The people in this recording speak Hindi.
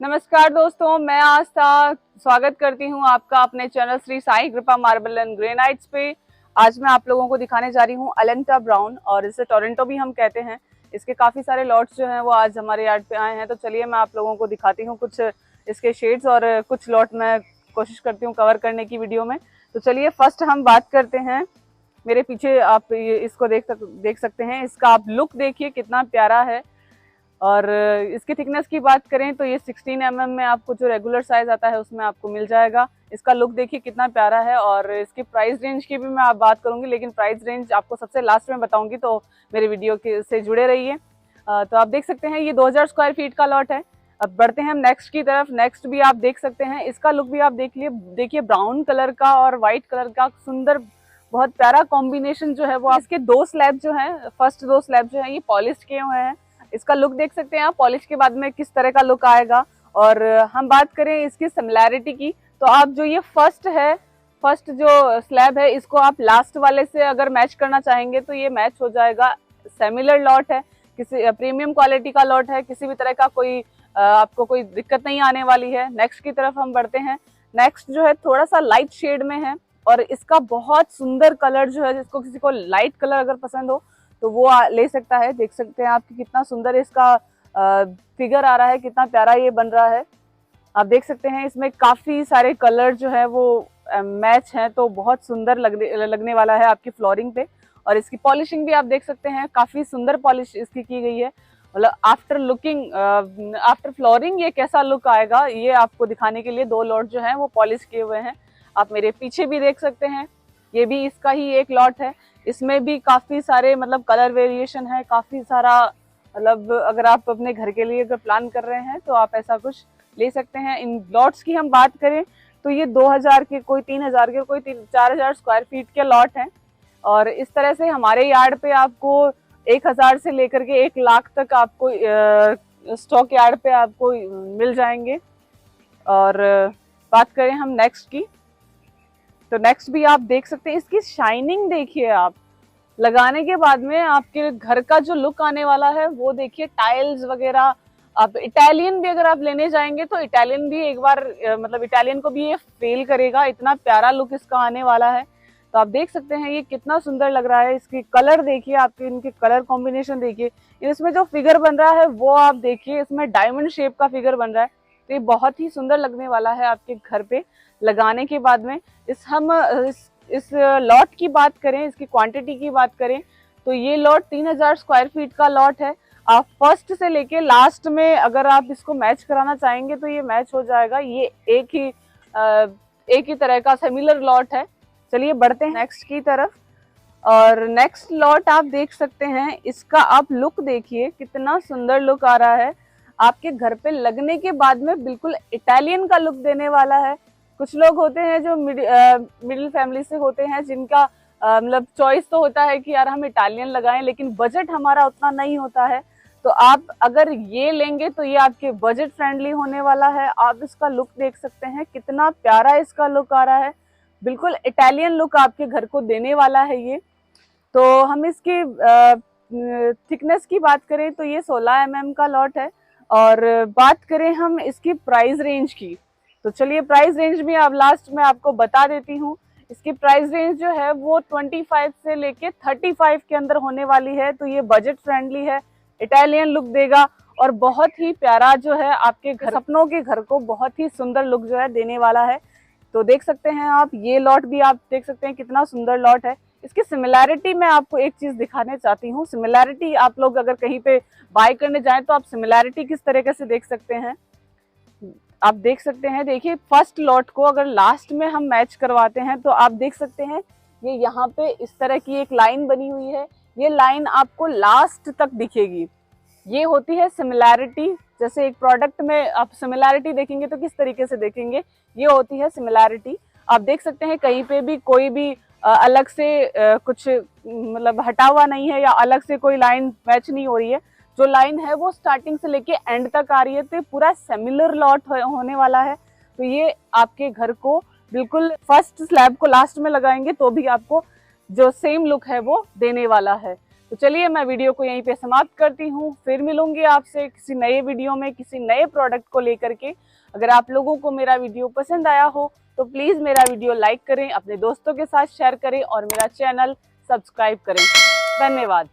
नमस्कार दोस्तों, मैं आस्था स्वागत करती हूं आपका अपने चैनल श्री साई कृपा मार्बल एंड ग्रेनाइट्स पे। आज मैं आप लोगों को दिखाने जा रही हूं अलेंटा ब्राउन, और इसे टोरंटो भी हम कहते हैं। इसके काफ़ी सारे लॉट्स जो हैं वो आज हमारे यार्ड पे आए हैं, तो चलिए मैं आप लोगों को दिखाती हूँ कुछ इसके शेड्स, और कुछ लॉट मैं कोशिश करती हूँ कवर करने की वीडियो में। तो चलिए फर्स्ट हम बात करते हैं। मेरे पीछे आप इसको देख सकते हैं। इसका आप लुक देखिए कितना प्यारा है। और इसकी थिकनेस की बात करें तो ये 16 mm में आपको जो रेगुलर साइज आता है उसमें आपको मिल जाएगा। इसका लुक देखिए कितना प्यारा है। और इसकी प्राइस रेंज की भी मैं आप बात करूंगी, लेकिन प्राइस रेंज आपको सबसे लास्ट में बताऊंगी, तो मेरे वीडियो के से जुड़े रहिए। तो आप देख सकते हैं ये 2000 स्क्वायर फीट का लॉट है। अब बढ़ते हैं हम नेक्स्ट की तरफ। नेक्स्ट भी आप देख सकते हैं। इसका लुक भी आप देखिए ब्राउन कलर का और व्हाइट कलर का सुंदर बहुत प्यारा कॉम्बिनेशन जो है वो। इसके दो स्लैब जो है, फर्स्ट दो स्लैब जो है ये पॉलिश किए हुए हैं। इसका लुक देख सकते हैं आप पॉलिश के बाद में किस तरह का लुक आएगा। और हम बात करें इसकी सिमिलैरिटी की, तो आप जो ये फर्स्ट जो स्लैब है इसको आप लास्ट वाले से अगर मैच करना चाहेंगे तो ये मैच हो जाएगा। सिमिलर लॉट है, किसी प्रीमियम क्वालिटी का लॉट है, किसी भी तरह का कोई आपको कोई दिक्कत नहीं आने वाली है। नेक्स्ट की तरफ हम बढ़ते हैं। नेक्स्ट जो है थोड़ा सा लाइट शेड में है, और इसका बहुत सुंदर कलर जो है, जिसको किसी को लाइट कलर अगर पसंद हो तो वो ले सकता है। देख सकते हैं आप कि कितना सुंदर इसका फिगर आ रहा है, कितना प्यारा ये बन रहा है। आप देख सकते हैं इसमें काफी सारे कलर जो है वो मैच हैं, तो बहुत सुंदर लगने वाला है आपकी फ्लोरिंग पे। और इसकी पॉलिशिंग भी आप देख सकते हैं, काफी सुंदर पॉलिश इसकी की गई है। मतलब आफ्टर फ्लोरिंग ये कैसा लुक आएगा, ये आपको दिखाने के लिए दो लॉट जो है वो पॉलिश किए हुए हैं। आप मेरे पीछे भी देख सकते हैं, ये भी इसका ही एक लॉट है। इसमें भी काफी सारे मतलब कलर वेरिएशन है, काफी सारा मतलब अगर आप अपने घर के लिए अगर प्लान कर रहे हैं तो आप ऐसा कुछ ले सकते हैं। इन लॉट्स की हम बात करें तो ये 2000 के, कोई 3000 के, कोई 4000 स्क्वायर फीट के लॉट हैं। और इस तरह से हमारे यार्ड पे आपको 1000 से लेकर के 1 लाख तक आपको स्टॉक यार्ड पे आपको मिल जाएंगे। और बात करें हम नेक्स्ट की, तो नेक्स्ट भी आप देख सकते हैं। इसकी शाइनिंग देखिए आप, लगाने के बाद में आपके घर का जो लुक आने वाला है वो देखिए। टाइल्स वगैरह आप इटालियन भी अगर आप लेने जाएंगे तो इटालियन भी एक बार मतलब इटालियन को भी ये फेल करेगा, इतना प्यारा लुक इसका आने वाला है। तो आप देख सकते हैं ये कितना सुंदर लग रहा है। इसकी कलर देखिए, आपके इनके कलर कॉम्बिनेशन देखिए। इसमें जो फिगर बन रहा है वो आप देखिए, इसमें डायमंड शेप का फिगर बन रहा है। तो ये बहुत ही सुंदर लगने वाला है आपके घर पे लगाने के बाद में। इस लॉट की बात करें, इसकी क्वांटिटी की बात करें तो ये लॉट 3000 स्क्वायर फीट का लॉट है। आप फर्स्ट से लेके लास्ट में अगर आप इसको मैच कराना चाहेंगे तो ये मैच हो जाएगा। ये एक ही तरह का सिमिलर लॉट है। चलिए बढ़ते हैं नेक्स्ट की तरफ। और नेक्स्ट लॉट आप देख सकते हैं, इसका आप लुक देखिए कितना सुंदर लुक आ रहा है। आपके घर पे लगने के बाद में बिल्कुल इटालियन का लुक देने वाला है। कुछ लोग होते हैं जो मिडिल फैमिली से होते हैं, जिनका मतलब चॉइस तो होता है कि यार हम इटालियन लगाएं, लेकिन बजट हमारा उतना नहीं होता है। तो आप अगर ये लेंगे तो ये आपके बजट फ्रेंडली होने वाला है। आप इसका लुक देख सकते हैं, कितना प्यारा इसका लुक आ रहा है। बिल्कुल इटालियन लुक आपके घर को देने वाला है ये। तो हम इसकी थिकनेस की बात करें तो ये 16 mm का लॉट है। और बात करें हम इसकी प्राइस रेंज की, तो चलिए प्राइस रेंज भी आप लास्ट में आपको बता देती हूँ। इसकी प्राइस रेंज जो है वो 25 से लेके 35 के अंदर होने वाली है। तो ये बजट फ्रेंडली है, इटालियन लुक देगा, और बहुत ही प्यारा जो है आपके सपनों के घर को बहुत ही सुंदर लुक जो है देने वाला है। तो देख सकते हैं आप, ये लॉट भी आप देख सकते हैं कितना सुंदर लॉट है। इसकी सिमिलैरिटी मैं आपको एक चीज दिखाने चाहती हूँ। सिमिलैरिटी आप लोग अगर कहीं पे बाय करने जाएं तो आप सिमिलैरिटी किस तरीके से देख सकते हैं, आप देख सकते हैं। देखिए फर्स्ट लॉट को अगर लास्ट में हम मैच करवाते हैं तो आप देख सकते हैं ये यहाँ पे इस तरह की एक लाइन बनी हुई है। ये लाइन आपको लास्ट तक दिखेगी। ये होती है सिमिलैरिटी। जैसे एक प्रोडक्ट में आप सिमिलैरिटी देखेंगे तो किस तरीके से देखेंगे, ये होती है सिमिलैरिटी। आप देख सकते हैं कहीं पे भी कोई भी अलग से कुछ मतलब हटा हुआ नहीं है, या अलग से कोई लाइन मैच नहीं हो रही है। जो लाइन है वो स्टार्टिंग से लेके एंड तक आ रही है। तो पूरा सिमिलर लॉट होने वाला है। तो ये आपके घर को बिल्कुल फर्स्ट स्लैब को लास्ट में लगाएंगे तो भी आपको जो सेम लुक है वो देने वाला है। तो चलिए मैं वीडियो को यहीं पे समाप्त करती हूँ। फिर मिलूंगी आपसे किसी नए वीडियो में किसी नए प्रोडक्ट को लेकर के। अगर आप लोगों को मेरा वीडियो पसंद आया हो तो प्लीज़ मेरा वीडियो लाइक करें, अपने दोस्तों के साथ शेयर करें और मेरा चैनल सब्सक्राइब करें। धन्यवाद।